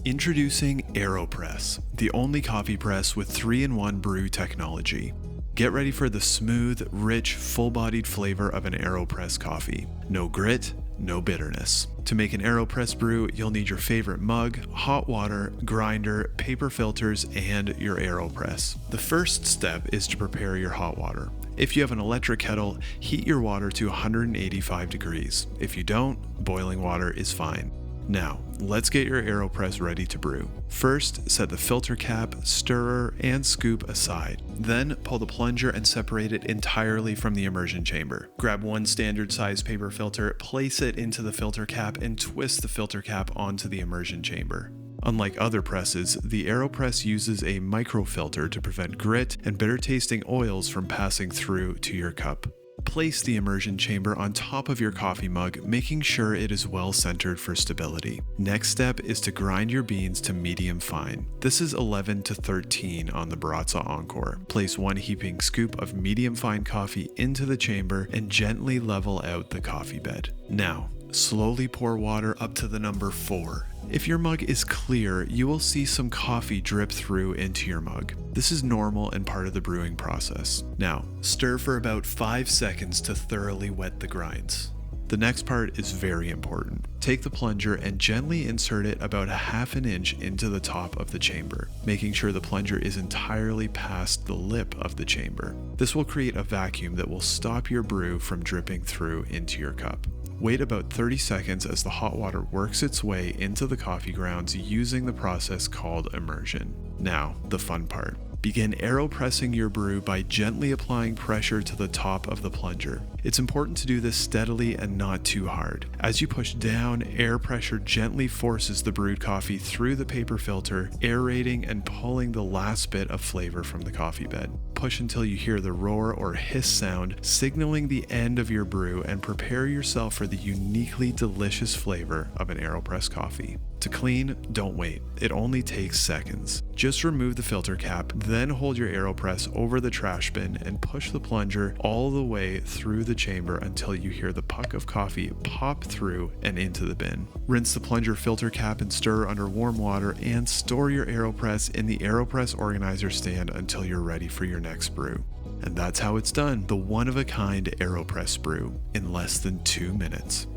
Introducing AeroPress, the only coffee press with 3-in-1 brew technology. Get ready for the smooth, rich, full-bodied flavor of an AeroPress coffee. No grit, no bitterness. To make an AeroPress brew, you'll need your favorite mug, hot water, grinder, paper filters, and your AeroPress. The first step is to prepare your hot water. If you have an electric kettle, heat your water to 185 degrees. If you don't, boiling water is fine. Now, let's get your AeroPress ready to brew. First, set the filter cap, stirrer, and scoop aside. Then, pull the plunger and separate it entirely from the immersion chamber. Grab one standard size paper filter, place it into the filter cap, and twist the filter cap onto the immersion chamber. Unlike other presses, the AeroPress uses a microfilter to prevent grit and bitter tasting oils from passing through to your cup. Place the immersion chamber on top of your coffee mug, making sure it is well centered for stability. Next step is to grind your beans to medium fine. This is 11 to 13 on the Baratza Encore. Place one heaping scoop of medium fine coffee into the chamber and gently level out the coffee bed. Now, slowly pour water up to the number 4. If your mug is clear, you will see some coffee drip through into your mug. This is normal and part of the brewing process. Now, stir for about 5 seconds to thoroughly wet the grinds. The next part is very important. Take the plunger and gently insert it about 1/2 inch into the top of the chamber, making sure the plunger is entirely past the lip of the chamber. This will create a vacuum that will stop your brew from dripping through into your cup. Wait about 30 seconds as the hot water works its way into the coffee grounds using the process called immersion. Now, the fun part. Begin AeroPressing your brew by gently applying pressure to the top of the plunger. It's important to do this steadily and not too hard. As you push down, air pressure gently forces the brewed coffee through the paper filter, aerating and pulling the last bit of flavor from the coffee bed. Push until you hear the roar or hiss sound, signaling the end of your brew, and prepare yourself for the uniquely delicious flavor of an AeroPress coffee. To clean, don't wait. It only takes seconds. Just remove the filter cap, then hold your AeroPress over the trash bin and push the plunger all the way through the chamber until you hear the puck of coffee pop through and into the bin. Rinse the plunger filter cap and stir under warm water, and store your AeroPress in the AeroPress organizer stand until you're ready for your next brew. And that's how it's done, the one-of-a-kind AeroPress brew, in less than 2 minutes.